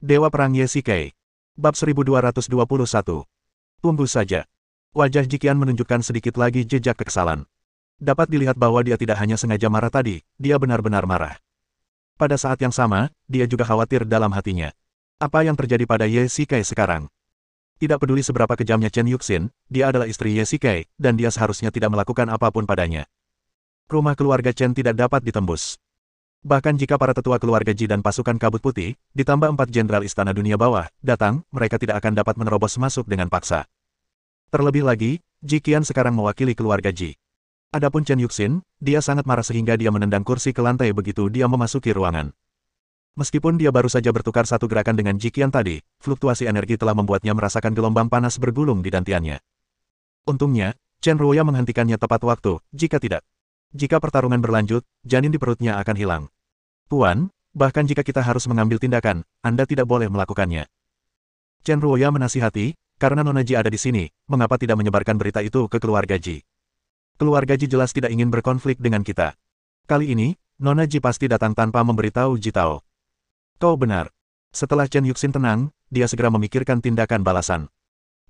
Dewa Perang Ye Shikai. Bab 1221. Tunggu saja. Wajah Jiqian menunjukkan sedikit lagi jejak kekesalan. Dapat dilihat bahwa dia tidak hanya sengaja marah tadi, dia benar-benar marah. Pada saat yang sama, dia juga khawatir dalam hatinya. Apa yang terjadi pada Ye Shikai sekarang? Tidak peduli seberapa kejamnya Chen Yuxin, dia adalah istri Ye Shikai, dan dia seharusnya tidak melakukan apapun padanya. Rumah keluarga Chen tidak dapat ditembus. Bahkan jika para tetua keluarga Ji dan pasukan kabut putih, ditambah 4 jenderal istana dunia bawah, datang, mereka tidak akan dapat menerobos masuk dengan paksa. Terlebih lagi, Jiqian sekarang mewakili keluarga Ji. Adapun Chen Yuxin, dia sangat marah sehingga dia menendang kursi ke lantai begitu dia memasuki ruangan. Meskipun dia baru saja bertukar satu gerakan dengan Jiqian tadi, fluktuasi energi telah membuatnya merasakan gelombang panas bergulung di dantiannya. Untungnya, Chen Ruoya menghentikannya tepat waktu, jika tidak. Jika pertarungan berlanjut, janin di perutnya akan hilang. Tuan, bahkan jika kita harus mengambil tindakan, Anda tidak boleh melakukannya. Chen Ruoya menasihati, karena Nona Ji ada di sini, mengapa tidak menyebarkan berita itu ke keluarga Ji? Keluarga Ji jelas tidak ingin berkonflik dengan kita. Kali ini, Nona Ji pasti datang tanpa memberitahu Ji Tao. Kau benar. Setelah Chen Yuxin tenang, dia segera memikirkan tindakan balasan.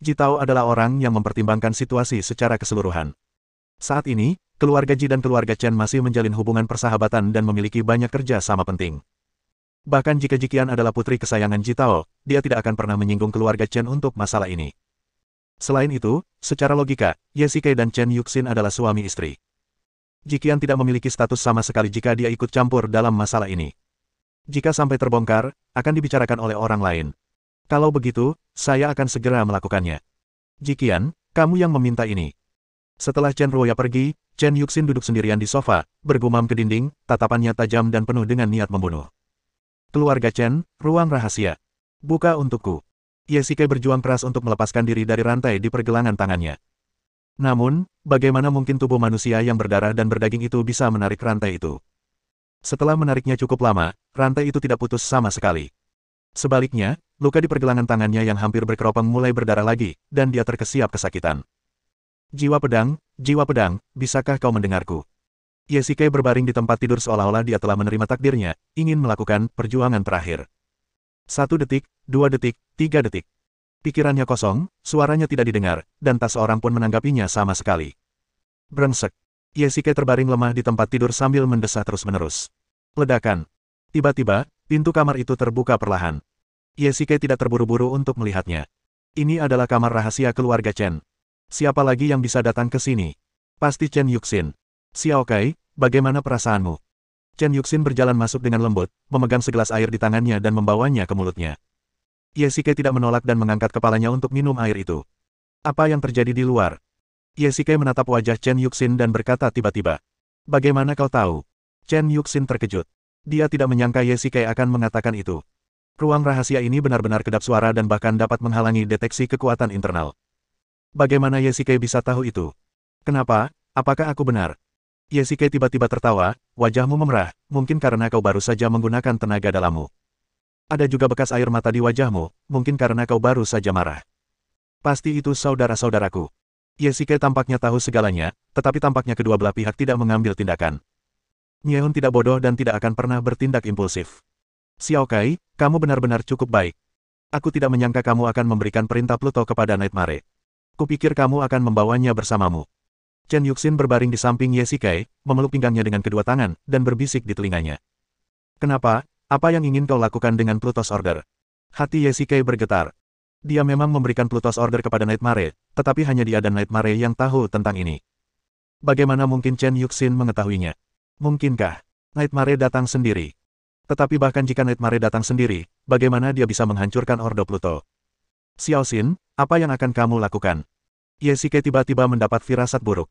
Ji Tao adalah orang yang mempertimbangkan situasi secara keseluruhan. Saat ini, keluarga Ji dan keluarga Chen masih menjalin hubungan persahabatan dan memiliki banyak kerja sama penting. Bahkan jika Jiqian adalah putri kesayangan Ji Tao, dia tidak akan pernah menyinggung keluarga Chen untuk masalah ini. Selain itu, secara logika, Ye Shikai dan Chen Yuxin adalah suami istri. Jiqian tidak memiliki status sama sekali jika dia ikut campur dalam masalah ini. Jika sampai terbongkar, akan dibicarakan oleh orang lain. Kalau begitu, saya akan segera melakukannya. Jiqian, kamu yang meminta ini. Setelah Chen Ruoya pergi, Chen Yuxin duduk sendirian di sofa, bergumam ke dinding, tatapannya tajam dan penuh dengan niat membunuh. Keluarga Chen, ruang rahasia. Buka untukku. Ye Shikai berjuang keras untuk melepaskan diri dari rantai di pergelangan tangannya. Namun, bagaimana mungkin tubuh manusia yang berdarah dan berdaging itu bisa menarik rantai itu? Setelah menariknya cukup lama, rantai itu tidak putus sama sekali. Sebaliknya, luka di pergelangan tangannya yang hampir berkeropang mulai berdarah lagi, dan dia terkesiap kesakitan. Jiwa pedang, bisakah kau mendengarku? Ye Shikai berbaring di tempat tidur seolah-olah dia telah menerima takdirnya, ingin melakukan perjuangan terakhir. 1 detik, 2 detik, 3 detik. Pikirannya kosong, suaranya tidak didengar, dan tak seorang pun menanggapinya sama sekali. Brengsek. Ye Shikai terbaring lemah di tempat tidur sambil mendesah terus-menerus. Ledakan. Tiba-tiba, pintu kamar itu terbuka perlahan. Ye Shikai tidak terburu-buru untuk melihatnya. Ini adalah kamar rahasia keluarga Chen. Siapa lagi yang bisa datang ke sini? Pasti Chen Yuxin. Xiao Kai, bagaimana perasaanmu? Chen Yuxin berjalan masuk dengan lembut, memegang segelas air di tangannya dan membawanya ke mulutnya. Ye Shikai tidak menolak dan mengangkat kepalanya untuk minum air itu. Apa yang terjadi di luar? Ye Shikai menatap wajah Chen Yuxin dan berkata tiba-tiba. Bagaimana kau tahu? Chen Yuxin terkejut. Dia tidak menyangka Ye Shikai akan mengatakan itu. Ruang rahasia ini benar-benar kedap suara dan bahkan dapat menghalangi deteksi kekuatan internal. Bagaimana Ye Shikai bisa tahu itu? Kenapa? Apakah aku benar? Ye Shikai tiba-tiba tertawa, wajahmu memerah, mungkin karena kau baru saja menggunakan tenaga dalammu. Ada juga bekas air mata di wajahmu, mungkin karena kau baru saja marah. Pasti itu saudara-saudaraku. Ye Shikai tampaknya tahu segalanya, tetapi tampaknya kedua belah pihak tidak mengambil tindakan. Nyehun tidak bodoh dan tidak akan pernah bertindak impulsif. Xiao Kai, kamu benar-benar cukup baik. Aku tidak menyangka kamu akan memberikan perintah Pluto kepada Nightmare. Kupikir kamu akan membawanya bersamamu. Chen Yuxin berbaring di samping Ye Shikai, memeluk pinggangnya dengan kedua tangan, dan berbisik di telinganya. Kenapa? Apa yang ingin kau lakukan dengan Pluto's Order? Hati Ye Shikai bergetar. Dia memang memberikan Pluto's Order kepada Nightmare, tetapi hanya dia dan Nightmare yang tahu tentang ini. Bagaimana mungkin Chen Yuxin mengetahuinya? Mungkinkah Nightmare datang sendiri? Tetapi bahkan jika Nightmare datang sendiri, bagaimana dia bisa menghancurkan Ordo Pluto? Xiao Xin, apa yang akan kamu lakukan? Ye Shikai tiba-tiba mendapat firasat buruk.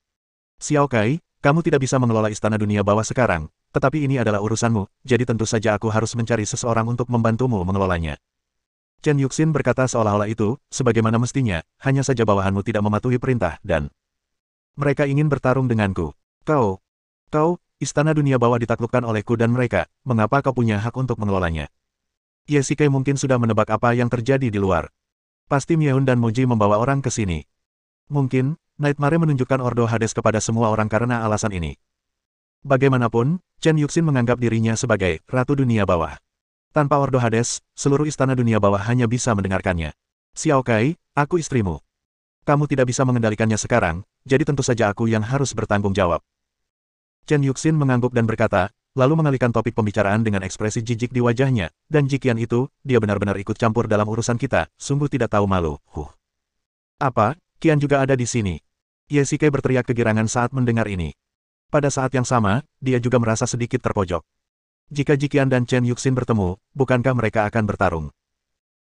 Xiao Kai, kamu tidak bisa mengelola istana dunia bawah sekarang, tetapi ini adalah urusanmu, jadi tentu saja aku harus mencari seseorang untuk membantumu mengelolanya. Chen Yuxin berkata seolah-olah itu, sebagaimana mestinya, hanya saja bawahanmu tidak mematuhi perintah, dan mereka ingin bertarung denganku. Kau, istana dunia bawah ditaklukkan olehku dan mereka, mengapa kau punya hak untuk mengelolanya? Ye Shikai mungkin sudah menebak apa yang terjadi di luar. Pasti Miehun dan Moji membawa orang ke sini. Mungkin, Nightmare menunjukkan Ordo Hades kepada semua orang karena alasan ini. Bagaimanapun, Chen Yuxin menganggap dirinya sebagai Ratu Dunia Bawah. Tanpa Ordo Hades, seluruh istana dunia bawah hanya bisa mendengarkannya. Xiao Kai, aku istrimu. Kamu tidak bisa mengendalikannya sekarang, jadi tentu saja aku yang harus bertanggung jawab. Chen Yuxin mengangguk dan berkata, lalu mengalihkan topik pembicaraan dengan ekspresi jijik di wajahnya, dan jikian itu, dia benar-benar ikut campur dalam urusan kita, sungguh tidak tahu malu. Apa, Qian juga ada di sini? Ye Shikai berteriak kegirangan saat mendengar ini. Pada saat yang sama, dia juga merasa sedikit terpojok. Jika Jikian dan Chen Yuxin bertemu, bukankah mereka akan bertarung?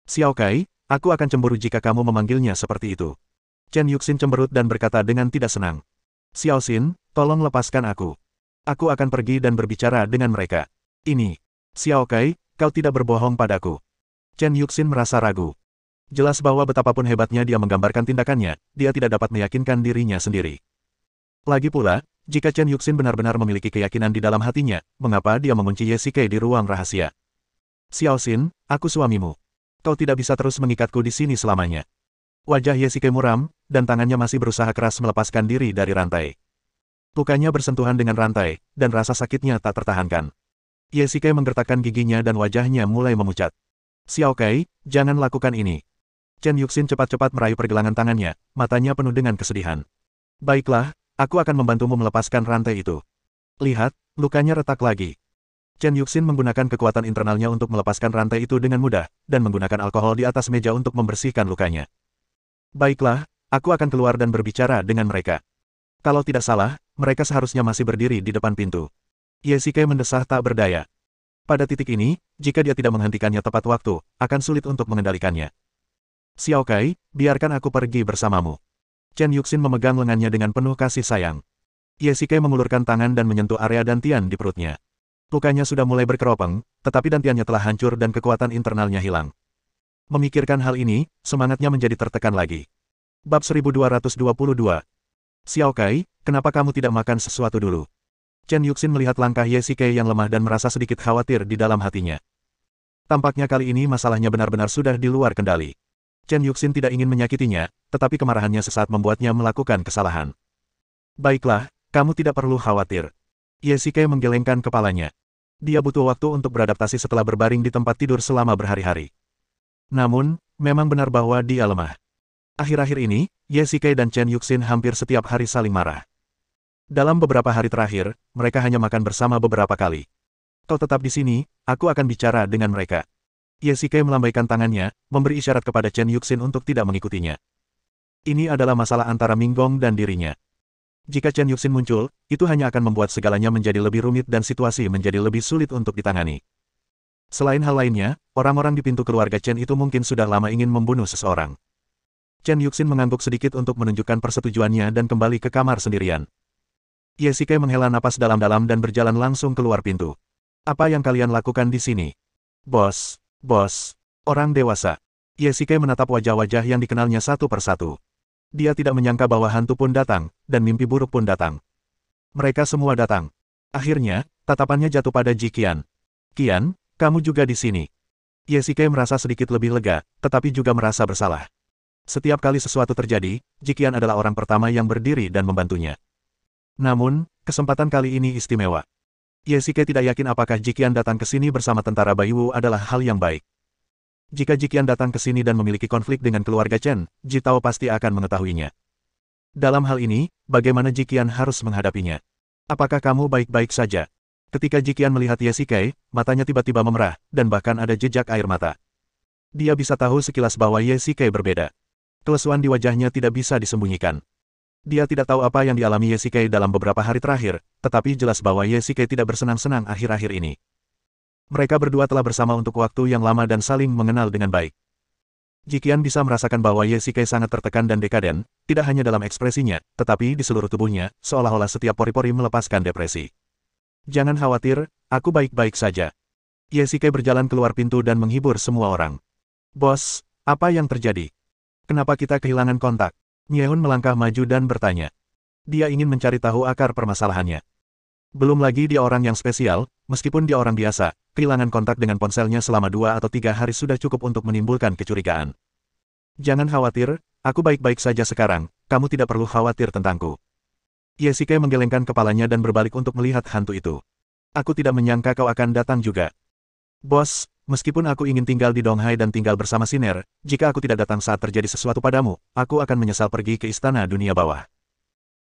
Xiao Kai, aku akan cemburu jika kamu memanggilnya seperti itu. Chen Yuxin cemberut dan berkata dengan tidak senang. Xiao Xin, tolong lepaskan aku. Aku akan pergi dan berbicara dengan mereka. Ini. Xiao Kai, kau tidak berbohong padaku. Chen Yuxin merasa ragu. Jelas bahwa betapapun hebatnya dia menggambarkan tindakannya, dia tidak dapat meyakinkan dirinya sendiri. Lagi pula, jika Chen Yuxin benar-benar memiliki keyakinan di dalam hatinya, mengapa dia mengunci Ye Shikai di ruang rahasia? Xiao Xin, aku suamimu. Kau tidak bisa terus mengikatku di sini selamanya. Wajah Ye Shikai muram, dan tangannya masih berusaha keras melepaskan diri dari rantai. Lukanya bersentuhan dengan rantai, dan rasa sakitnya tak tertahankan. Ye Shikai menggertakkan giginya dan wajahnya mulai memucat. Xiao Kai, jangan lakukan ini. Chen Yuxin cepat-cepat meraih pergelangan tangannya, matanya penuh dengan kesedihan. Baiklah, aku akan membantumu melepaskan rantai itu. Lihat, lukanya retak lagi. Chen Yuxin menggunakan kekuatan internalnya untuk melepaskan rantai itu dengan mudah, dan menggunakan alkohol di atas meja untuk membersihkan lukanya. Baiklah, aku akan keluar dan berbicara dengan mereka. Kalau tidak salah, mereka seharusnya masih berdiri di depan pintu. Ye Shikai mendesah tak berdaya. Pada titik ini, jika dia tidak menghentikannya tepat waktu, akan sulit untuk mengendalikannya. Xiao Kai, biarkan aku pergi bersamamu. Chen Yuxin memegang lengannya dengan penuh kasih sayang. Ye Shikai mengulurkan tangan dan menyentuh area dantian di perutnya. Lukanya sudah mulai berkeropeng, tetapi dantiannya telah hancur dan kekuatan internalnya hilang. Memikirkan hal ini, semangatnya menjadi tertekan lagi. Bab 1222. Xiao Kai, kenapa kamu tidak makan sesuatu dulu? Chen Yuxin melihat langkah Ye Shikai yang lemah dan merasa sedikit khawatir di dalam hatinya. Tampaknya kali ini masalahnya benar-benar sudah di luar kendali. Chen Yuxin tidak ingin menyakitinya, tetapi kemarahannya sesaat membuatnya melakukan kesalahan. Baiklah, kamu tidak perlu khawatir. Ye Shikai menggelengkan kepalanya. Dia butuh waktu untuk beradaptasi setelah berbaring di tempat tidur selama berhari-hari. Namun, memang benar bahwa dia lemah. Akhir-akhir ini, Ye Shikai dan Chen Yuxin hampir setiap hari saling marah. Dalam beberapa hari terakhir, mereka hanya makan bersama beberapa kali. Kau tetap di sini, aku akan bicara dengan mereka. Ye Shikai melambaikan tangannya, memberi isyarat kepada Chen Yuxin untuk tidak mengikutinya. Ini adalah masalah antara Minggong dan dirinya. Jika Chen Yuxin muncul, itu hanya akan membuat segalanya menjadi lebih rumit dan situasi menjadi lebih sulit untuk ditangani. Selain hal lainnya, orang-orang di pintu keluarga Chen itu mungkin sudah lama ingin membunuh seseorang. Chen Yuxin mengangguk sedikit untuk menunjukkan persetujuannya dan kembali ke kamar sendirian. Ye Shikai menghela napas dalam-dalam dan berjalan langsung keluar pintu. Apa yang kalian lakukan di sini? Bos, orang dewasa. Ye Shikai menatap wajah-wajah yang dikenalnya satu persatu. Dia tidak menyangka bahwa hantu pun datang, dan mimpi buruk pun datang. Mereka semua datang. Akhirnya, tatapannya jatuh pada Jikian. Qian, kamu juga di sini. Ye Shikai merasa sedikit lebih lega, tetapi juga merasa bersalah. Setiap kali sesuatu terjadi, Jikian adalah orang pertama yang berdiri dan membantunya. Namun, kesempatan kali ini istimewa. Ye Shikai tidak yakin apakah Jikian datang ke sini bersama tentara Baiwu adalah hal yang baik. Jika Jikian datang ke sini dan memiliki konflik dengan keluarga Chen, Ji Tao pasti akan mengetahuinya. Dalam hal ini, bagaimana Jikian harus menghadapinya? Apakah kamu baik-baik saja? Ketika Jikian melihat Ye Shikai, matanya tiba-tiba memerah, dan bahkan ada jejak air mata. Dia bisa tahu sekilas bahwa Ye Shikai berbeda. Kelesuan di wajahnya tidak bisa disembunyikan. Dia tidak tahu apa yang dialami Ye Shikai dalam beberapa hari terakhir, tetapi jelas bahwa Ye Shikai tidak bersenang-senang akhir-akhir ini. Mereka berdua telah bersama untuk waktu yang lama dan saling mengenal dengan baik. Jikian bisa merasakan bahwa Ye Shikai sangat tertekan dan dekaden, tidak hanya dalam ekspresinya, tetapi di seluruh tubuhnya, seolah-olah setiap pori-pori melepaskan depresi. Jangan khawatir, aku baik-baik saja. Ye Shikai berjalan keluar pintu dan menghibur semua orang. Bos, apa yang terjadi? Kenapa kita kehilangan kontak? Miehun melangkah maju dan bertanya. Dia ingin mencari tahu akar permasalahannya. Belum lagi dia orang yang spesial, meskipun dia orang biasa, kehilangan kontak dengan ponselnya selama 2 atau 3 hari sudah cukup untuk menimbulkan kecurigaan. Jangan khawatir, aku baik-baik saja sekarang, kamu tidak perlu khawatir tentangku. Ye Shikai menggelengkan kepalanya dan berbalik untuk melihat hantu itu. Aku tidak menyangka kau akan datang juga. Bos, Meskipun aku ingin tinggal di Donghai dan tinggal bersama Siner, jika aku tidak datang saat terjadi sesuatu padamu, aku akan menyesal pergi ke istana dunia bawah.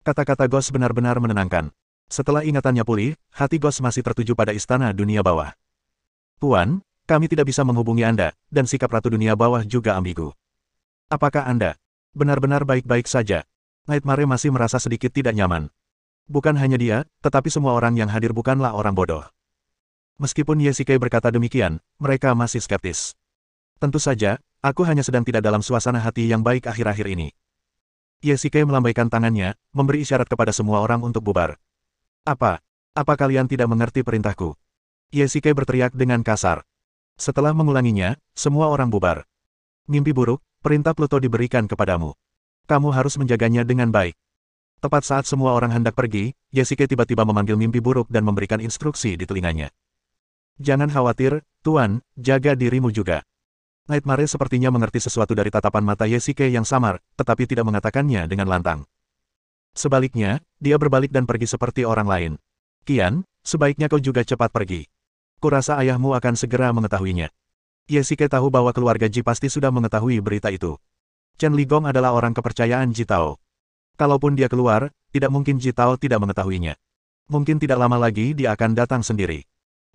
Kata-kata Ghost benar-benar menenangkan. Setelah ingatannya pulih, hati Ghost masih tertuju pada istana dunia bawah. Tuan, kami tidak bisa menghubungi Anda, dan sikap Ratu Dunia Bawah juga ambigu. Apakah Anda benar-benar baik-baik saja? Nightmare masih merasa sedikit tidak nyaman. Bukan hanya dia, tetapi semua orang yang hadir bukanlah orang bodoh. Meskipun Yesike berkata demikian, mereka masih skeptis. Tentu saja, aku hanya sedang tidak dalam suasana hati yang baik akhir-akhir ini. Yesike melambaikan tangannya, memberi isyarat kepada semua orang untuk bubar. Apa kalian tidak mengerti perintahku? Yesike berteriak dengan kasar. Setelah mengulanginya, semua orang bubar. Mimpi buruk, perintah Pluto diberikan kepadamu. Kamu harus menjaganya dengan baik. Tepat saat semua orang hendak pergi, Yesike tiba-tiba memanggil mimpi buruk dan memberikan instruksi di telinganya. Jangan khawatir, Tuan, jaga dirimu juga. Nightmare sepertinya mengerti sesuatu dari tatapan mata Yesike yang samar, tetapi tidak mengatakannya dengan lantang. Sebaliknya, dia berbalik dan pergi seperti orang lain. Qian, sebaiknya kau juga cepat pergi. Kurasa ayahmu akan segera mengetahuinya. Yesike tahu bahwa keluarga Ji pasti sudah mengetahui berita itu. Chen Ligong adalah orang kepercayaan Ji Tao. Kalaupun dia keluar, tidak mungkin Ji Tao tidak mengetahuinya. Mungkin tidak lama lagi dia akan datang sendiri.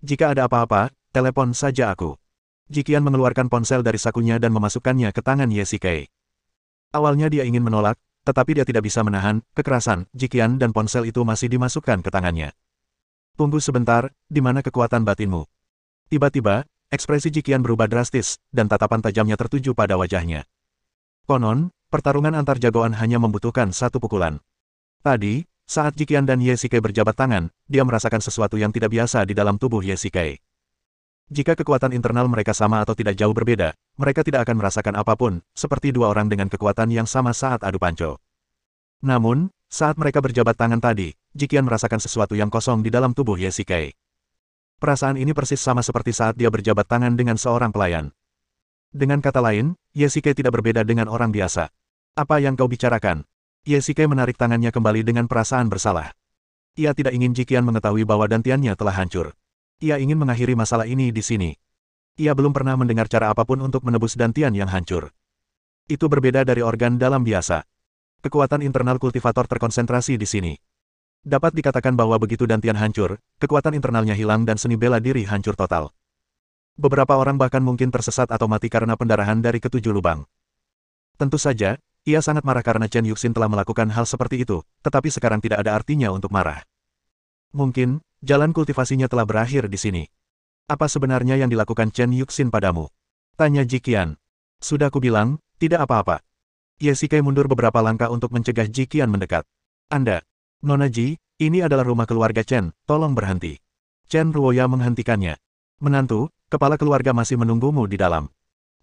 Jika ada apa-apa, telepon saja aku. Ji Qian mengeluarkan ponsel dari sakunya dan memasukkannya ke tangan Yesike. Awalnya dia ingin menolak, tetapi dia tidak bisa menahan kekerasan Ji Qian dan ponsel itu masih dimasukkan ke tangannya. Tunggu sebentar, di mana kekuatan batinmu? Tiba-tiba, ekspresi Ji Qian berubah drastis, dan tatapan tajamnya tertuju pada wajahnya. Konon, pertarungan antar jagoan hanya membutuhkan satu pukulan. Tadi, saat Ji Qian dan Yesike berjabat tangan, dia merasakan sesuatu yang tidak biasa di dalam tubuh Yesike. Jika kekuatan internal mereka sama atau tidak jauh berbeda, mereka tidak akan merasakan apapun, seperti dua orang dengan kekuatan yang sama saat adu panco. Namun, saat mereka berjabat tangan tadi, Ji Qian merasakan sesuatu yang kosong di dalam tubuh Yesike. Perasaan ini persis sama seperti saat dia berjabat tangan dengan seorang pelayan. Dengan kata lain, Yesike tidak berbeda dengan orang biasa. Apa yang kau bicarakan? Yesike menarik tangannya kembali dengan perasaan bersalah. Ia tidak ingin Ji Qian mengetahui bahwa dantiannya telah hancur. Ia ingin mengakhiri masalah ini di sini. Ia belum pernah mendengar cara apapun untuk menebus dantian yang hancur. Itu berbeda dari organ dalam biasa. Kekuatan internal kultivator terkonsentrasi di sini. Dapat dikatakan bahwa begitu dantian hancur, kekuatan internalnya hilang dan seni bela diri hancur total. Beberapa orang bahkan mungkin tersesat atau mati karena pendarahan dari ketujuh lubang. Tentu saja, ia sangat marah karena Chen Yuxin telah melakukan hal seperti itu, tetapi sekarang tidak ada artinya untuk marah. Mungkin, jalan kultivasinya telah berakhir di sini. Apa sebenarnya yang dilakukan Chen Yuxin padamu? Tanya Ji Qian. Sudah kubilang, tidak apa-apa. Yesike mundur beberapa langkah untuk mencegah Ji Qian mendekat. Anda, Nona Ji, ini adalah rumah keluarga Chen, tolong berhenti. Chen Ruoya menghentikannya. Menantu, kepala keluarga masih menunggumu di dalam.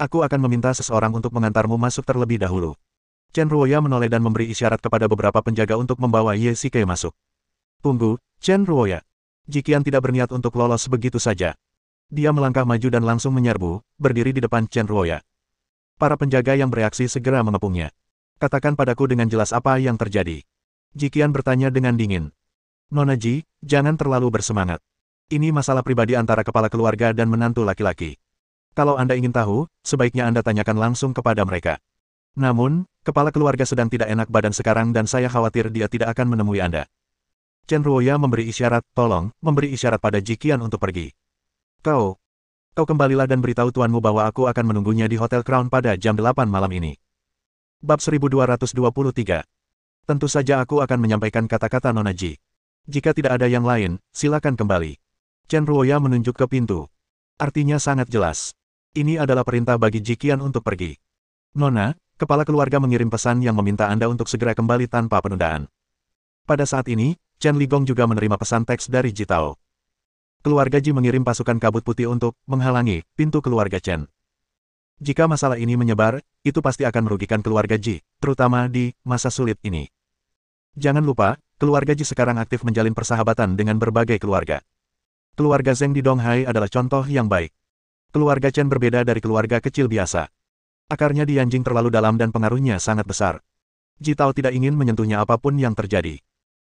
Aku akan meminta seseorang untuk mengantarmu masuk terlebih dahulu. Chen Ruoya menoleh dan memberi isyarat kepada beberapa penjaga untuk membawa Yesike masuk. Tunggu, Chen Ruoya. Ji Qian tidak berniat untuk lolos begitu saja. Dia melangkah maju dan langsung menyerbu, berdiri di depan Chen Ruoya. Para penjaga yang bereaksi segera mengepungnya. Katakan padaku dengan jelas apa yang terjadi. Ji Qian bertanya dengan dingin. Nona Ji, jangan terlalu bersemangat. Ini masalah pribadi antara kepala keluarga dan menantu laki-laki. Kalau Anda ingin tahu, sebaiknya Anda tanyakan langsung kepada mereka. Namun, kepala keluarga sedang tidak enak badan sekarang dan saya khawatir dia tidak akan menemui Anda. Chen Ruoya memberi isyarat, tolong, memberi isyarat pada Ji Qian untuk pergi. Kau kembalilah dan beritahu tuanmu bahwa aku akan menunggunya di Hotel Crown pada jam 8 malam ini. Bab 1223. Tentu saja aku akan menyampaikan kata-kata Nona Ji. Jika tidak ada yang lain, silakan kembali. Chen Ruoya menunjuk ke pintu. Artinya sangat jelas. Ini adalah perintah bagi Ji Qian untuk pergi. Nona, kepala keluarga mengirim pesan yang meminta Anda untuk segera kembali tanpa penundaan. Pada saat ini, Chen Ligong juga menerima pesan teks dari Ji Tao. Keluarga Ji mengirim pasukan kabut putih untuk menghalangi pintu keluarga Chen. Jika masalah ini menyebar, itu pasti akan merugikan keluarga Ji, terutama di masa sulit ini. Jangan lupa, keluarga Ji sekarang aktif menjalin persahabatan dengan berbagai keluarga. Keluarga Zheng di Donghai adalah contoh yang baik. Keluarga Chen berbeda dari keluarga kecil biasa. Akarnya di Yanjing terlalu dalam dan pengaruhnya sangat besar. Ji Tao tidak ingin menyentuhnya apapun yang terjadi.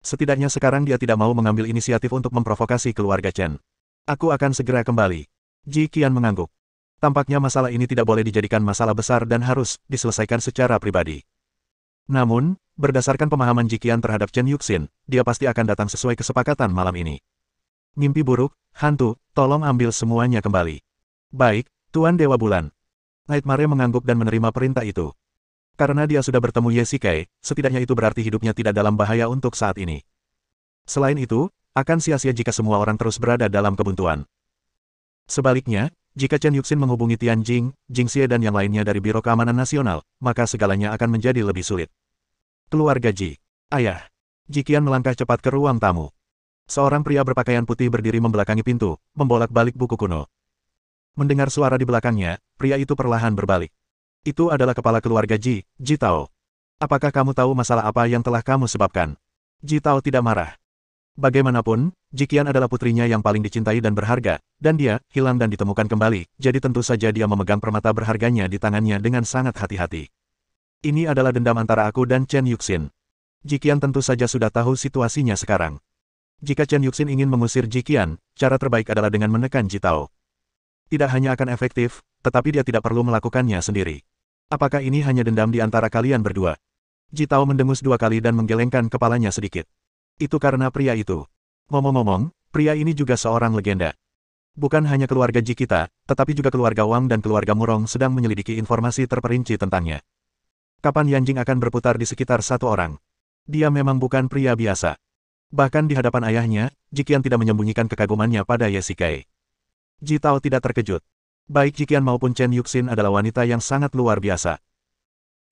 Setidaknya sekarang dia tidak mau mengambil inisiatif untuk memprovokasi keluarga Chen. Aku akan segera kembali. Ji Qian mengangguk. Tampaknya masalah ini tidak boleh dijadikan masalah besar dan harus diselesaikan secara pribadi. Namun, berdasarkan pemahaman Jikian terhadap Chen Yuxin, dia pasti akan datang sesuai kesepakatan malam ini. Mimpi buruk, hantu, tolong ambil semuanya kembali. Baik, Tuan Dewa Bulan. Nightmare mengangguk dan menerima perintah itu. Karena dia sudah bertemu Ye Shikai, setidaknya itu berarti hidupnya tidak dalam bahaya untuk saat ini. Selain itu, akan sia-sia jika semua orang terus berada dalam kebuntuan. Sebaliknya, jika Chen Yuxin menghubungi Tianjing, Jingxie dan yang lainnya dari Biro Keamanan Nasional, maka segalanya akan menjadi lebih sulit. Keluarga Ji. Ayah. Jikian melangkah cepat ke ruang tamu. Seorang pria berpakaian putih berdiri membelakangi pintu, membolak-balik buku kuno. Mendengar suara di belakangnya, pria itu perlahan berbalik. Itu adalah kepala keluarga Ji, Ji Tao. Apakah kamu tahu masalah apa yang telah kamu sebabkan? Ji Tao tidak marah. Bagaimanapun, Jikian adalah putrinya yang paling dicintai dan berharga, dan dia hilang dan ditemukan kembali, jadi tentu saja dia memegang permata berharganya di tangannya dengan sangat hati-hati. Ini adalah dendam antara aku dan Chen Yuxin. Jikian tentu saja sudah tahu situasinya sekarang. Jika Chen Yuxin ingin mengusir Jikian, cara terbaik adalah dengan menekan Ji Tao. Tidak hanya akan efektif, tetapi dia tidak perlu melakukannya sendiri. Apakah ini hanya dendam di antara kalian berdua? Ji Tao mendengus 2 kali dan menggelengkan kepalanya sedikit. Itu karena pria itu. Ngomong-ngomong, pria ini juga seorang legenda. Bukan hanya keluarga Ji kita, tetapi juga keluarga Wang dan keluarga Murong sedang menyelidiki informasi terperinci tentangnya. Kapan Yanjing akan berputar di sekitar 1 orang? Dia memang bukan pria biasa. Bahkan di hadapan ayahnya, Jikian tidak menyembunyikan kekagumannya pada Ye Shikai. Ji Tao tidak terkejut. Baik Jikian maupun Chen Yuxin adalah wanita yang sangat luar biasa.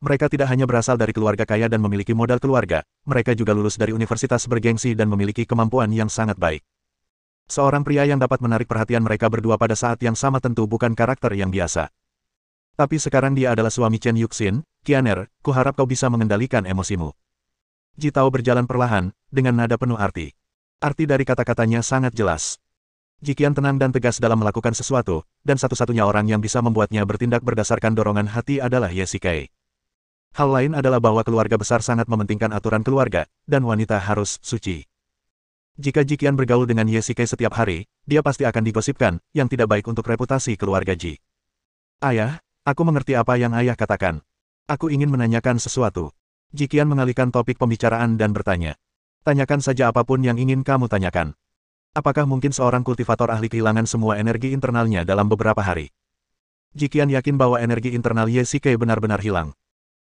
Mereka tidak hanya berasal dari keluarga kaya dan memiliki modal keluarga, mereka juga lulus dari universitas bergengsi dan memiliki kemampuan yang sangat baik. Seorang pria yang dapat menarik perhatian mereka berdua pada saat yang sama tentu bukan karakter yang biasa. Tapi sekarang dia adalah suami Chen Yuxin, Qianer, kuharap kau bisa mengendalikan emosimu. Ji Tao berjalan perlahan, dengan nada penuh arti. Arti dari kata-katanya sangat jelas. Jikian tenang dan tegas dalam melakukan sesuatu, dan satu-satunya orang yang bisa membuatnya bertindak berdasarkan dorongan hati adalah Ye Shikai. Hal lain adalah bahwa keluarga besar sangat mementingkan aturan keluarga, dan wanita harus suci. Jika Jikian bergaul dengan Ye Shikai setiap hari, dia pasti akan digosipkan, yang tidak baik untuk reputasi keluarga Ji. Ayah, aku mengerti apa yang ayah katakan. Aku ingin menanyakan sesuatu. Jikian mengalihkan topik pembicaraan dan bertanya. Tanyakan saja apapun yang ingin kamu tanyakan. Apakah mungkin seorang kultivator ahli kehilangan semua energi internalnya dalam beberapa hari? Jikian yakin bahwa energi internal Ye Shikai benar-benar hilang.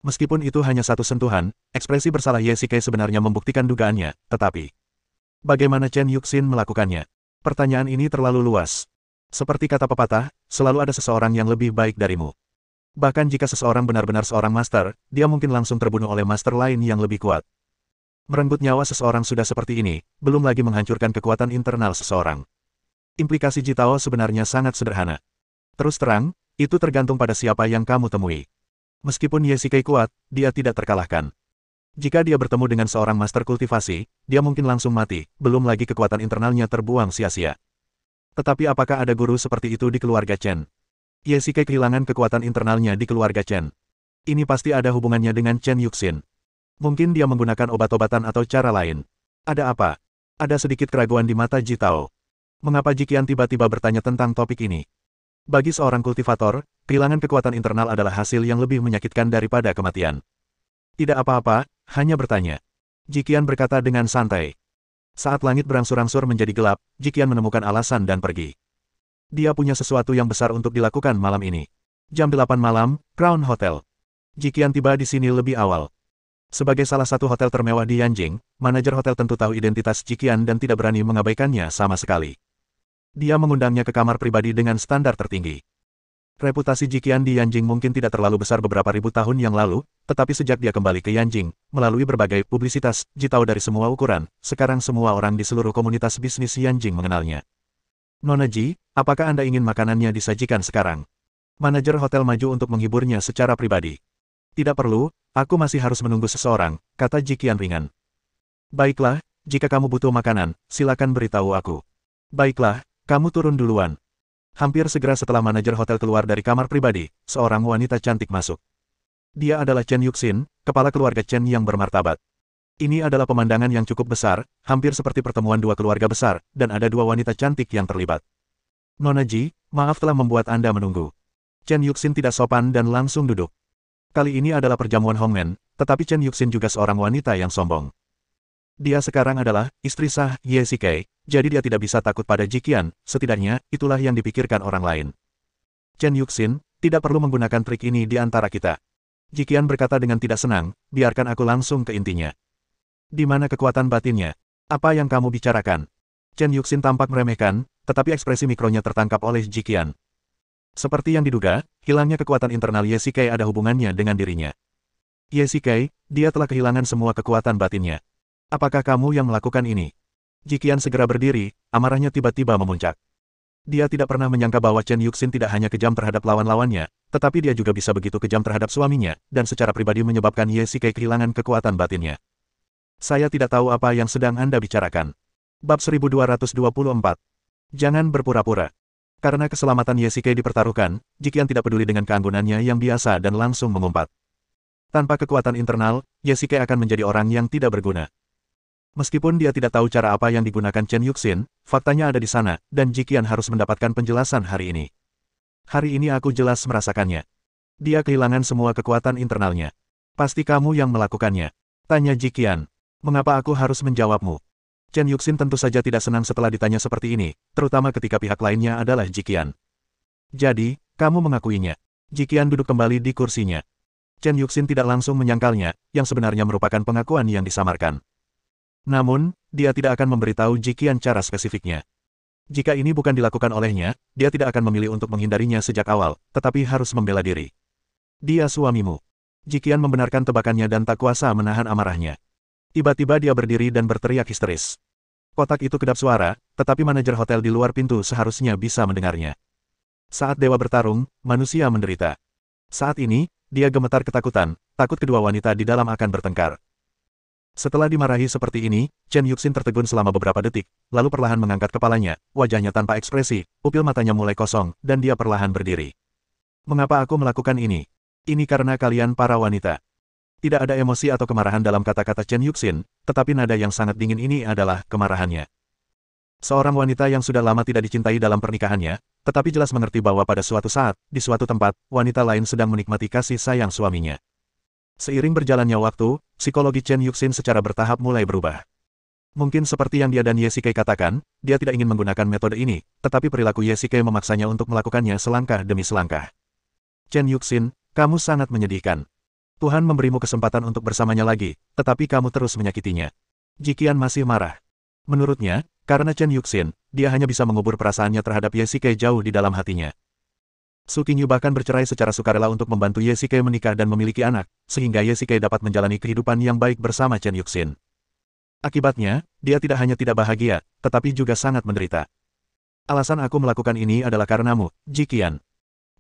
Meskipun itu hanya satu sentuhan, ekspresi bersalah Ye Shikai sebenarnya membuktikan dugaannya, tetapi bagaimana Chen Yuxin melakukannya? Pertanyaan ini terlalu luas. Seperti kata pepatah, selalu ada seseorang yang lebih baik darimu. Bahkan jika seseorang benar-benar seorang master, dia mungkin langsung terbunuh oleh master lain yang lebih kuat. Merenggut nyawa seseorang sudah seperti ini, belum lagi menghancurkan kekuatan internal seseorang. Implikasi Ji Tao sebenarnya sangat sederhana. Terus terang, itu tergantung pada siapa yang kamu temui. Meskipun Ye Shikai kuat, dia tidak terkalahkan. Jika dia bertemu dengan seorang master kultivasi, dia mungkin langsung mati, belum lagi kekuatan internalnya terbuang sia-sia. Tetapi apakah ada guru seperti itu di keluarga Chen? Ye Shikai kehilangan kekuatan internalnya di keluarga Chen. Ini pasti ada hubungannya dengan Chen Yuxin. Mungkin dia menggunakan obat-obatan atau cara lain. Ada apa? Ada sedikit keraguan di mata Ji Tao. Mengapa Jikian tiba-tiba bertanya tentang topik ini? Bagi seorang kultivator, kehilangan kekuatan internal adalah hasil yang lebih menyakitkan daripada kematian. Tidak apa-apa, hanya bertanya. Jikian berkata dengan santai. Saat langit berangsur-angsur menjadi gelap, Jikian menemukan alasan dan pergi. Dia punya sesuatu yang besar untuk dilakukan malam ini. Jam 8 malam, Crown Hotel. Jikian tiba di sini lebih awal. Sebagai salah satu hotel termewah di Yanjing, manajer hotel tentu tahu identitas Jikian dan tidak berani mengabaikannya sama sekali. Dia mengundangnya ke kamar pribadi dengan standar tertinggi. Reputasi Jikian di Yanjing mungkin tidak terlalu besar beberapa ribu tahun yang lalu, tetapi sejak dia kembali ke Yanjing, melalui berbagai publisitas, Ji Tao dari semua ukuran, sekarang semua orang di seluruh komunitas bisnis Yanjing mengenalnya. Nona Ji, apakah Anda ingin makanannya disajikan sekarang? Manajer hotel maju untuk menghiburnya secara pribadi. Tidak perlu, aku masih harus menunggu seseorang, kata Jikian ringan. Baiklah, jika kamu butuh makanan, silakan beritahu aku. Baiklah, kamu turun duluan. Hampir segera setelah manajer hotel keluar dari kamar pribadi, seorang wanita cantik masuk. Dia adalah Chen Yuxin, kepala keluarga Chen yang bermartabat. Ini adalah pemandangan yang cukup besar, hampir seperti pertemuan dua keluarga besar, dan ada dua wanita cantik yang terlibat. Nona Ji, maaf telah membuat Anda menunggu. Chen Yuxin tidak sopan dan langsung duduk. Kali ini adalah perjamuan Hongmen, tetapi Chen Yuxin juga seorang wanita yang sombong. Dia sekarang adalah istri sah Ye Shikai, jadi dia tidak bisa takut pada Jiqian, setidaknya itulah yang dipikirkan orang lain. Chen Yuxin, tidak perlu menggunakan trik ini di antara kita. Jiqian berkata dengan tidak senang, biarkan aku langsung ke intinya. Di mana kekuatan batinnya? Apa yang kamu bicarakan? Chen Yuxin tampak meremehkan, tetapi ekspresi mikronya tertangkap oleh Jiqian. Seperti yang diduga, hilangnya kekuatan internal Ye Shikai ada hubungannya dengan dirinya. Ye Shikai, dia telah kehilangan semua kekuatan batinnya. Apakah kamu yang melakukan ini? Jiqian segera berdiri, amarahnya tiba-tiba memuncak. Dia tidak pernah menyangka bahwa Chen Yuxin tidak hanya kejam terhadap lawan-lawannya, tetapi dia juga bisa begitu kejam terhadap suaminya, dan secara pribadi menyebabkan Ye Shikai kehilangan kekuatan batinnya. Saya tidak tahu apa yang sedang Anda bicarakan. Bab 1224. Jangan berpura-pura. Karena keselamatan Ye Shikai dipertaruhkan, Jiqian tidak peduli dengan keanggunannya yang biasa dan langsung mengumpat. Tanpa kekuatan internal, Ye Shikai akan menjadi orang yang tidak berguna. Meskipun dia tidak tahu cara apa yang digunakan Chen Yuxin, faktanya ada di sana, dan Jiqian harus mendapatkan penjelasan hari ini. Hari ini aku jelas merasakannya. Dia kehilangan semua kekuatan internalnya. Pasti kamu yang melakukannya. Tanya Jiqian. Mengapa aku harus menjawabmu? Chen Yuxin tentu saja tidak senang setelah ditanya seperti ini, terutama ketika pihak lainnya adalah Jiqian. Jadi, kamu mengakuinya. Jiqian duduk kembali di kursinya. Chen Yuxin tidak langsung menyangkalnya, yang sebenarnya merupakan pengakuan yang disamarkan. Namun, dia tidak akan memberitahu Jiqian cara spesifiknya. Jika ini bukan dilakukan olehnya, dia tidak akan memilih untuk menghindarinya sejak awal, tetapi harus membela diri. Dia suamimu. Jiqian membenarkan tebakannya dan tak kuasa menahan amarahnya. Tiba-tiba dia berdiri dan berteriak histeris. Kotak itu kedap suara, tetapi manajer hotel di luar pintu seharusnya bisa mendengarnya. Saat dewa bertarung, manusia menderita. Saat ini, dia gemetar ketakutan, takut kedua wanita di dalam akan bertengkar. Setelah dimarahi seperti ini, Chen Yuxin tertegun selama beberapa detik, lalu perlahan mengangkat kepalanya, wajahnya tanpa ekspresi, pupil matanya mulai kosong, dan dia perlahan berdiri. Mengapa aku melakukan ini? Ini karena kalian para wanita. Tidak ada emosi atau kemarahan dalam kata-kata Chen Yuxin, tetapi nada yang sangat dingin ini adalah kemarahannya. Seorang wanita yang sudah lama tidak dicintai dalam pernikahannya, tetapi jelas mengerti bahwa pada suatu saat, di suatu tempat, wanita lain sedang menikmati kasih sayang suaminya. Seiring berjalannya waktu, psikologi Chen Yuxin secara bertahap mulai berubah. Mungkin seperti yang dia dan Ye Shikai katakan, dia tidak ingin menggunakan metode ini, tetapi perilaku Ye Shikai memaksanya untuk melakukannya selangkah demi selangkah. Chen Yuxin, kamu sangat menyedihkan. Tuhan memberimu kesempatan untuk bersamanya lagi, tetapi kamu terus menyakitinya. Jiqian masih marah. Menurutnya, karena Chen Yuxin, dia hanya bisa mengubur perasaannya terhadap Ye Shikai jauh di dalam hatinya. Su Qingyu bahkan bercerai secara sukarela untuk membantu Ye Shikai menikah dan memiliki anak, sehingga Ye Shikai dapat menjalani kehidupan yang baik bersama Chen Yuxin. Akibatnya, dia tidak hanya tidak bahagia, tetapi juga sangat menderita. Alasan aku melakukan ini adalah karenamu, Jiqian.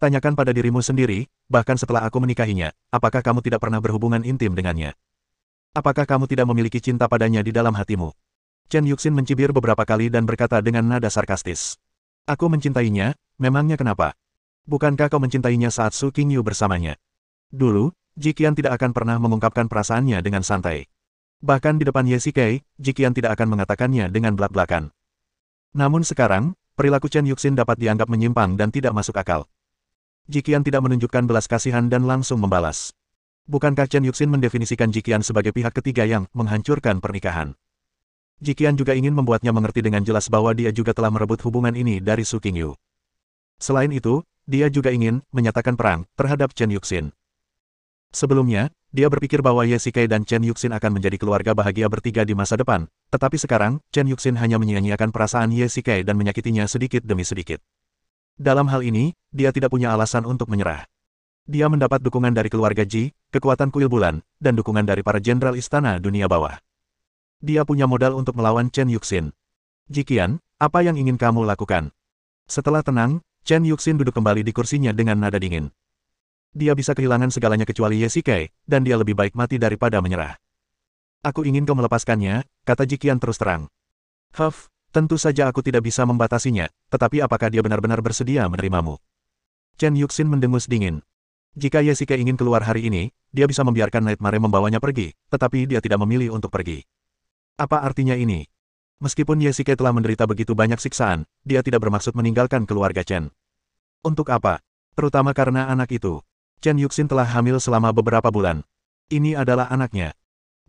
Tanyakan pada dirimu sendiri, bahkan setelah aku menikahinya, apakah kamu tidak pernah berhubungan intim dengannya? Apakah kamu tidak memiliki cinta padanya di dalam hatimu? Chen Yuxin mencibir beberapa kali dan berkata dengan nada sarkastis. Aku mencintainya, memangnya kenapa? Bukankah kau mencintainya saat Su Qingyu bersamanya? Dulu, Jiqian tidak akan pernah mengungkapkan perasaannya dengan santai. Bahkan di depan Ye Shikai, Jiqian tidak akan mengatakannya dengan belak-belakan. Namun sekarang, perilaku Chen Yuxin dapat dianggap menyimpang dan tidak masuk akal. Jiqian tidak menunjukkan belas kasihan dan langsung membalas. Bukankah Chen Yuxin mendefinisikan Jiqian sebagai pihak ketiga yang menghancurkan pernikahan? Jiqian juga ingin membuatnya mengerti dengan jelas bahwa dia juga telah merebut hubungan ini dari Su Qingyu. Selain itu, dia juga ingin menyatakan perang terhadap Chen Yuxin. Sebelumnya, dia berpikir bahwa Ye Shikai dan Chen Yuxin akan menjadi keluarga bahagia bertiga di masa depan, tetapi sekarang, Chen Yuxin hanya menyia-nyiakan perasaan Ye Shikai dan menyakitinya sedikit demi sedikit. Dalam hal ini, dia tidak punya alasan untuk menyerah. Dia mendapat dukungan dari keluarga Ji, kekuatan kuil bulan, dan dukungan dari para jenderal istana dunia bawah. Dia punya modal untuk melawan Chen Yuxin. Jiqian, apa yang ingin kamu lakukan? Setelah tenang, Chen Yuxin duduk kembali di kursinya dengan nada dingin. Dia bisa kehilangan segalanya kecuali Ye Shikai, dan dia lebih baik mati daripada menyerah. Aku ingin kau melepaskannya, kata Jiqian terus terang. Tentu saja aku tidak bisa membatasinya, tetapi apakah dia benar-benar bersedia menerimamu? Chen Yuxin mendengus dingin. Jika Ye Shikai ingin keluar hari ini, dia bisa membiarkan Nightmare membawanya pergi, tetapi dia tidak memilih untuk pergi. Apa artinya ini? Meskipun Ye Shikai telah menderita begitu banyak siksaan, dia tidak bermaksud meninggalkan keluarga Chen. Untuk apa? Terutama karena anak itu. Chen Yuxin telah hamil selama beberapa bulan. Ini adalah anaknya.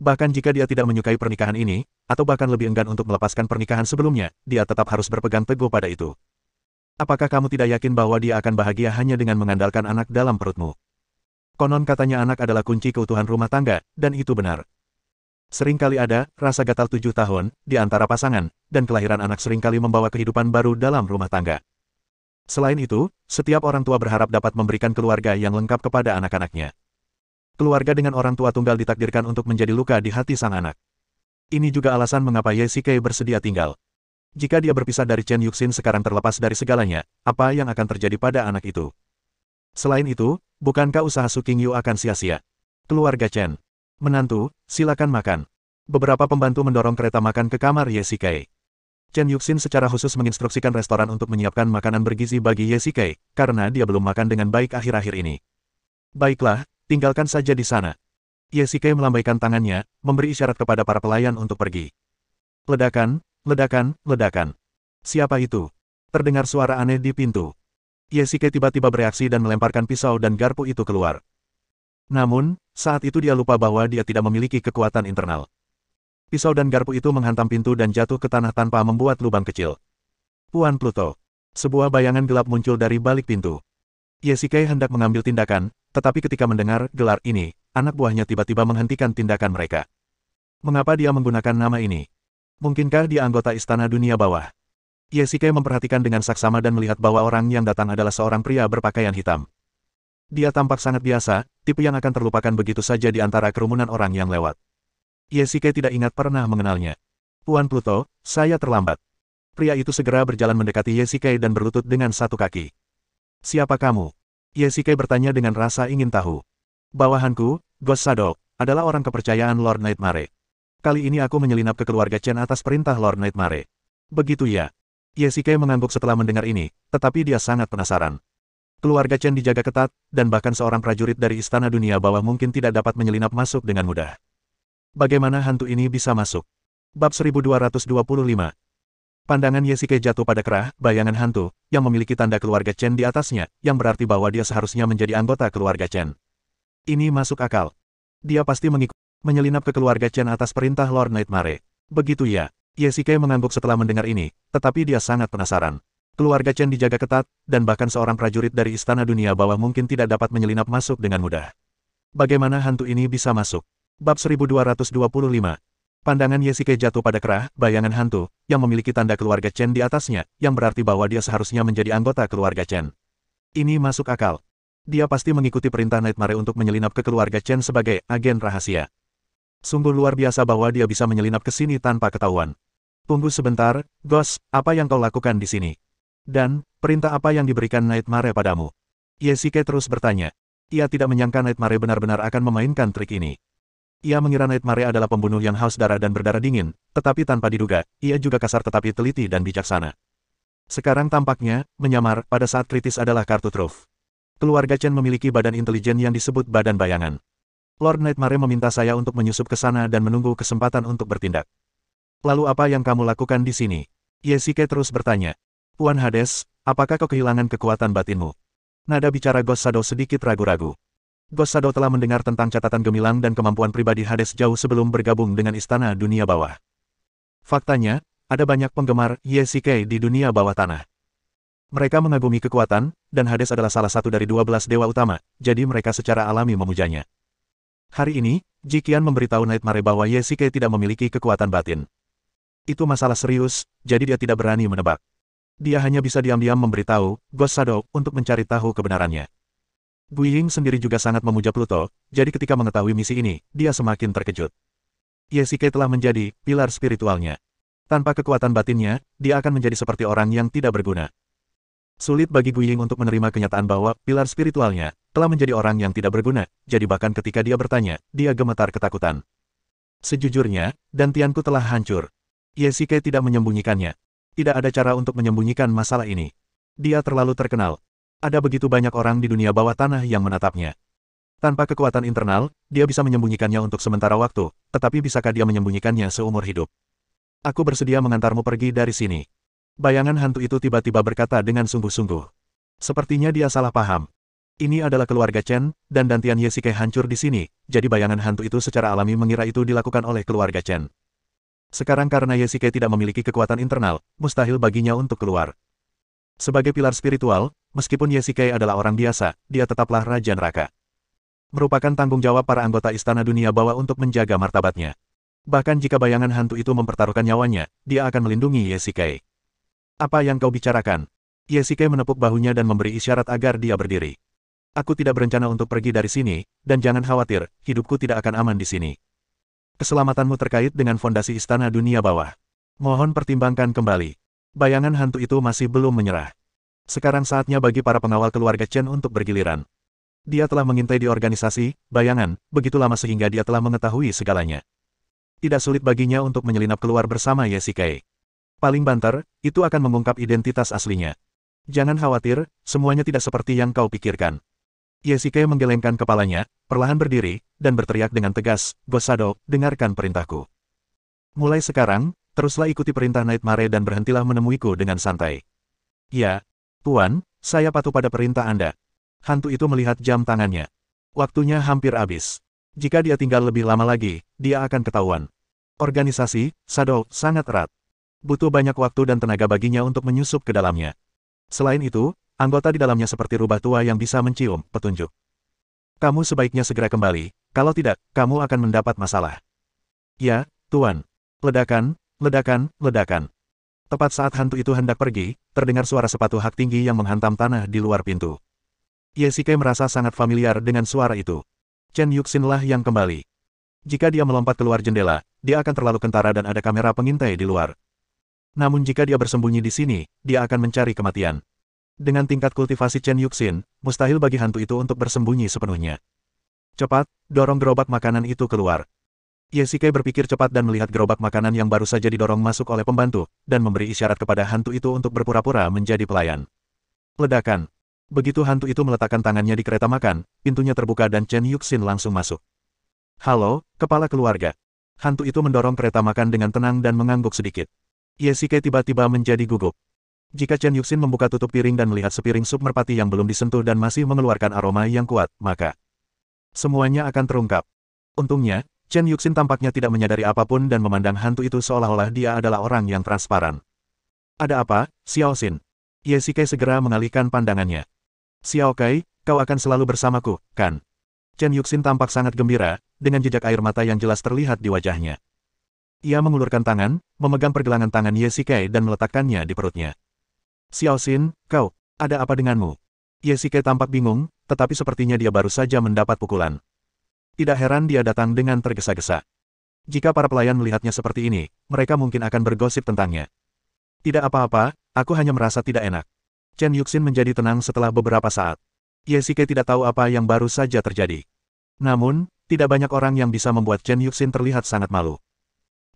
Bahkan jika dia tidak menyukai pernikahan ini, atau bahkan lebih enggan untuk melepaskan pernikahan sebelumnya, dia tetap harus berpegang teguh pada itu. Apakah kamu tidak yakin bahwa dia akan bahagia hanya dengan mengandalkan anak dalam perutmu? Konon katanya anak adalah kunci keutuhan rumah tangga, dan itu benar. Seringkali ada rasa gatal 7 tahun di antara pasangan, dan kelahiran anak seringkali membawa kehidupan baru dalam rumah tangga. Selain itu, setiap orang tua berharap dapat memberikan keluarga yang lengkap kepada anak-anaknya. Keluarga dengan orang tua tunggal ditakdirkan untuk menjadi luka di hati sang anak. Ini juga alasan mengapa Ye Xikei bersedia tinggal. Jika dia berpisah dari Chen Yuxin sekarang terlepas dari segalanya, apa yang akan terjadi pada anak itu? Selain itu, bukankah usaha Su Qingyu akan sia-sia? Keluarga Chen. Menantu, silakan makan. Beberapa pembantu mendorong kereta makan ke kamar Ye Xikei. Chen Yuxin secara khusus menginstruksikan restoran untuk menyiapkan makanan bergizi bagi Ye Xikei, karena dia belum makan dengan baik akhir-akhir ini. Baiklah, tinggalkan saja di sana. Ye Xikei melambaikan tangannya, memberi isyarat kepada para pelayan untuk pergi. Ledakan, ledakan, ledakan. Siapa itu? Terdengar suara aneh di pintu. Ye Xikei tiba-tiba bereaksi dan melemparkan pisau dan garpu itu keluar. Namun, saat itu dia lupa bahwa dia tidak memiliki kekuatan internal. Pisau dan garpu itu menghantam pintu dan jatuh ke tanah tanpa membuat lubang kecil. Tuan Pluto. Sebuah bayangan gelap muncul dari balik pintu. Ye Xikei hendak mengambil tindakan, tetapi ketika mendengar gelar ini, anak buahnya tiba-tiba menghentikan tindakan mereka. Mengapa dia menggunakan nama ini? Mungkinkah dia anggota Istana Dunia Bawah? Ye Xikei memperhatikan dengan saksama dan melihat bahwa orang yang datang adalah seorang pria berpakaian hitam. Dia tampak sangat biasa, tipe yang akan terlupakan begitu saja di antara kerumunan orang yang lewat. Ye Xikei tidak ingat pernah mengenalnya. Tuan Pluto, saya terlambat. Pria itu segera berjalan mendekati Ye Xikei dan berlutut dengan satu kaki. Siapa kamu? Ye Xikei bertanya dengan rasa ingin tahu. Bawahanku, Ghost Shadow, adalah orang kepercayaan Lord Nightmare. Kali ini aku menyelinap ke keluarga Chen atas perintah Lord Nightmare. Begitu ya? Ye Xikei mengangguk setelah mendengar ini, tetapi dia sangat penasaran. Keluarga Chen dijaga ketat, dan bahkan seorang prajurit dari Istana Dunia Bawah mungkin tidak dapat menyelinap masuk dengan mudah. Bagaimana hantu ini bisa masuk? Bab 1225. Pandangan Ye Xikei jatuh pada kerah, bayangan hantu, yang memiliki tanda keluarga Chen di atasnya, yang berarti bahwa dia seharusnya menjadi anggota keluarga Chen. Ini masuk akal. Dia pasti menyelinap ke keluarga Chen atas perintah Lord Nightmare. Begitu ya? Ye Xikei mengangguk setelah mendengar ini, tetapi dia sangat penasaran. Keluarga Chen dijaga ketat, dan bahkan seorang prajurit dari Istana Dunia Bawah mungkin tidak dapat menyelinap masuk dengan mudah. Bagaimana hantu ini bisa masuk? Bab 1225. Pandangan Ye Xikei jatuh pada kerah, bayangan hantu, yang memiliki tanda keluarga Chen di atasnya, yang berarti bahwa dia seharusnya menjadi anggota keluarga Chen. Ini masuk akal. Dia pasti mengikuti perintah Nightmare untuk menyelinap ke keluarga Chen sebagai agen rahasia. Sungguh luar biasa bahwa dia bisa menyelinap ke sini tanpa ketahuan. Tunggu sebentar, Ghost, apa yang kau lakukan di sini? Dan, perintah apa yang diberikan Nightmare padamu? Ye Xikei terus bertanya. Ia tidak menyangka Nightmare benar-benar akan memainkan trik ini. Ia mengira Nightmare adalah pembunuh yang haus darah dan berdarah dingin, tetapi tanpa diduga, ia juga kasar tetapi teliti dan bijaksana. Sekarang tampaknya, menyamar pada saat kritis adalah kartu truf. Keluarga Chen memiliki badan intelijen yang disebut badan bayangan. Lord Nightmare meminta saya untuk menyusup ke sana dan menunggu kesempatan untuk bertindak. Lalu apa yang kamu lakukan di sini? Ye Xikei terus bertanya. Tuan Hades, apakah kau kehilangan kekuatan batinmu? Nada bicara Ghost Shadow sedikit ragu-ragu. Ghost Shadow telah mendengar tentang catatan gemilang dan kemampuan pribadi Hades jauh sebelum bergabung dengan Istana Dunia Bawah. Faktanya, ada banyak penggemar Ye Xikei di dunia bawah tanah. Mereka mengagumi kekuatan, dan Hades adalah salah satu dari 12 dewa utama, jadi mereka secara alami memujanya. Hari ini, Jiqian memberitahu Nightmare bahwa Ye Xikei tidak memiliki kekuatan batin. Itu masalah serius, jadi dia tidak berani menebak. Dia hanya bisa diam-diam memberitahu Ghost Shadow untuk mencari tahu kebenarannya. Guiying sendiri juga sangat memuja Pluto, jadi ketika mengetahui misi ini, dia semakin terkejut. Ye Xikei telah menjadi pilar spiritualnya. Tanpa kekuatan batinnya, dia akan menjadi seperti orang yang tidak berguna. Sulit bagi Guiying untuk menerima kenyataan bahwa pilar spiritualnya telah menjadi orang yang tidak berguna, jadi bahkan ketika dia bertanya, dia gemetar ketakutan. Sejujurnya, dantianku telah hancur. Ye Xikei tidak menyembunyikannya. Tidak ada cara untuk menyembunyikan masalah ini. Dia terlalu terkenal. Ada begitu banyak orang di dunia bawah tanah yang menatapnya. Tanpa kekuatan internal, dia bisa menyembunyikannya untuk sementara waktu, tetapi bisakah dia menyembunyikannya seumur hidup? Aku bersedia mengantarmu pergi dari sini. Bayangan hantu itu tiba-tiba berkata dengan sungguh-sungguh. Sepertinya dia salah paham. Ini adalah keluarga Chen, dan dantian Yesike hancur di sini, jadi bayangan hantu itu secara alami mengira itu dilakukan oleh keluarga Chen. Sekarang karena Yesike tidak memiliki kekuatan internal, mustahil baginya untuk keluar. Sebagai pilar spiritual, meskipun Yesike adalah orang biasa, dia tetaplah Raja Neraka. Merupakan tanggung jawab para anggota Istana Dunia Bawah untuk menjaga martabatnya. Bahkan jika bayangan hantu itu mempertaruhkan nyawanya, dia akan melindungi Yesike. Apa yang kau bicarakan? Yesike menepuk bahunya dan memberi isyarat agar dia berdiri. Aku tidak berencana untuk pergi dari sini, dan jangan khawatir, hidupku tidak akan aman di sini. Keselamatanmu terkait dengan fondasi Istana Dunia Bawah. Mohon pertimbangkan kembali. Bayangan hantu itu masih belum menyerah. Sekarang saatnya bagi para pengawal keluarga Chen untuk bergiliran. Dia telah mengintai di organisasi, bayangan, begitu lama sehingga dia telah mengetahui segalanya. Tidak sulit baginya untuk menyelinap keluar bersama Yesike. Paling banter, itu akan mengungkap identitas aslinya. Jangan khawatir, semuanya tidak seperti yang kau pikirkan. Yesike menggelengkan kepalanya, perlahan berdiri, dan berteriak dengan tegas, Ghost Shadow, dengarkan perintahku. Mulai sekarang, teruslah ikuti perintah Nightmare dan berhentilah menemuiku dengan santai. Ya, Tuan, saya patuh pada perintah Anda. Hantu itu melihat jam tangannya. Waktunya hampir habis. Jika dia tinggal lebih lama lagi, dia akan ketahuan. Organisasi, Shadow, sangat erat. Butuh banyak waktu dan tenaga baginya untuk menyusup ke dalamnya. Selain itu, anggota di dalamnya seperti rubah tua yang bisa mencium petunjuk. Kamu sebaiknya segera kembali, kalau tidak, kamu akan mendapat masalah. Ya, Tuan. Ledakan, ledakan, ledakan. Tepat saat hantu itu hendak pergi, terdengar suara sepatu hak tinggi yang menghantam tanah di luar pintu. Yesike merasa sangat familiar dengan suara itu. Chen Yuxin lah yang kembali. Jika dia melompat keluar jendela, dia akan terlalu kentara dan ada kamera pengintai di luar. Namun jika dia bersembunyi di sini, dia akan mencari kematian. Dengan tingkat kultivasi Chen Yuxin, mustahil bagi hantu itu untuk bersembunyi sepenuhnya. Cepat, dorong gerobak makanan itu keluar. Yesike berpikir cepat dan melihat gerobak makanan yang baru saja didorong masuk oleh pembantu, dan memberi isyarat kepada hantu itu untuk berpura-pura menjadi pelayan. Ledakan. Begitu hantu itu meletakkan tangannya di kereta makan, pintunya terbuka dan Chen Yuxin langsung masuk. Halo, kepala keluarga. Hantu itu mendorong kereta makan dengan tenang dan mengangguk sedikit. Yesike tiba-tiba menjadi gugup. Jika Chen Yuxin membuka tutup piring dan melihat sepiring sup merpati yang belum disentuh dan masih mengeluarkan aroma yang kuat, maka semuanya akan terungkap. Untungnya, Chen Yuxin tampaknya tidak menyadari apapun dan memandang hantu itu seolah-olah dia adalah orang yang transparan. Ada apa, Xiao Xin? Yesike segera mengalihkan pandangannya. Xiao Kai, kau akan selalu bersamaku, kan? Chen Yuxin tampak sangat gembira, dengan jejak air mata yang jelas terlihat di wajahnya. Ia mengulurkan tangan, memegang pergelangan tangan Yesike dan meletakkannya di perutnya. Xiao Xin, kau, ada apa denganmu? Yesike tampak bingung, tetapi sepertinya dia baru saja mendapat pukulan. Tidak heran dia datang dengan tergesa-gesa. Jika para pelayan melihatnya seperti ini, mereka mungkin akan bergosip tentangnya. Tidak apa-apa, aku hanya merasa tidak enak. Chen Yuxin menjadi tenang setelah beberapa saat. Yesike tidak tahu apa yang baru saja terjadi. Namun, tidak banyak orang yang bisa membuat Chen Yuxin terlihat sangat malu.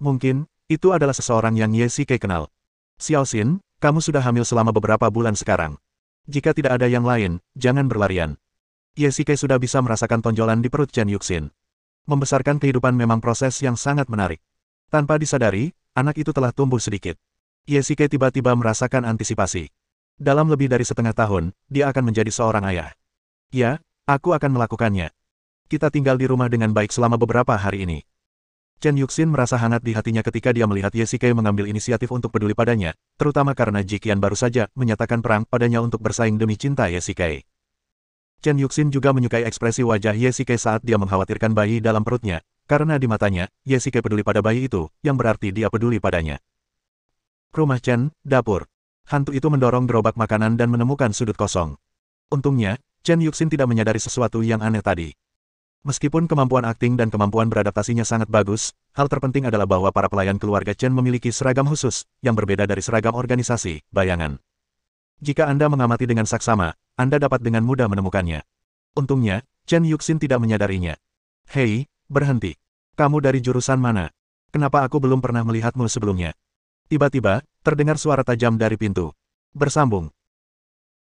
Mungkin, itu adalah seseorang yang Yesike kenal. Xiao Xin, kamu sudah hamil selama beberapa bulan sekarang. Jika tidak ada yang lain, jangan berlarian. Yesike sudah bisa merasakan tonjolan di perut Chen Yuxin. Membesarkan kehidupan memang proses yang sangat menarik. Tanpa disadari, anak itu telah tumbuh sedikit. Yesike tiba-tiba merasakan antisipasi. Dalam lebih dari setengah tahun, dia akan menjadi seorang ayah. Ya, aku akan melakukannya. Kita tinggal di rumah dengan baik selama beberapa hari ini. Chen Yuxin merasa hangat di hatinya ketika dia melihat Yesike mengambil inisiatif untuk peduli padanya, terutama karena Jiqian baru saja menyatakan perang padanya untuk bersaing demi cinta Yesike. Chen Yuxin juga menyukai ekspresi wajah Yesike saat dia mengkhawatirkan bayi dalam perutnya, karena di matanya, Yesike peduli pada bayi itu, yang berarti dia peduli padanya. Rumah Chen, dapur. Hantu itu mendorong gerobak makanan dan menemukan sudut kosong. Untungnya, Chen Yuxin tidak menyadari sesuatu yang aneh tadi. Meskipun kemampuan akting dan kemampuan beradaptasinya sangat bagus, hal terpenting adalah bahwa para pelayan keluarga Chen memiliki seragam khusus, yang berbeda dari seragam organisasi, bayangan. Jika Anda mengamati dengan saksama, Anda dapat dengan mudah menemukannya. Untungnya, Chen Yuxin tidak menyadarinya. Hei, berhenti. Kamu dari jurusan mana? Kenapa aku belum pernah melihatmu sebelumnya? Tiba-tiba, terdengar suara tajam dari pintu. Bersambung.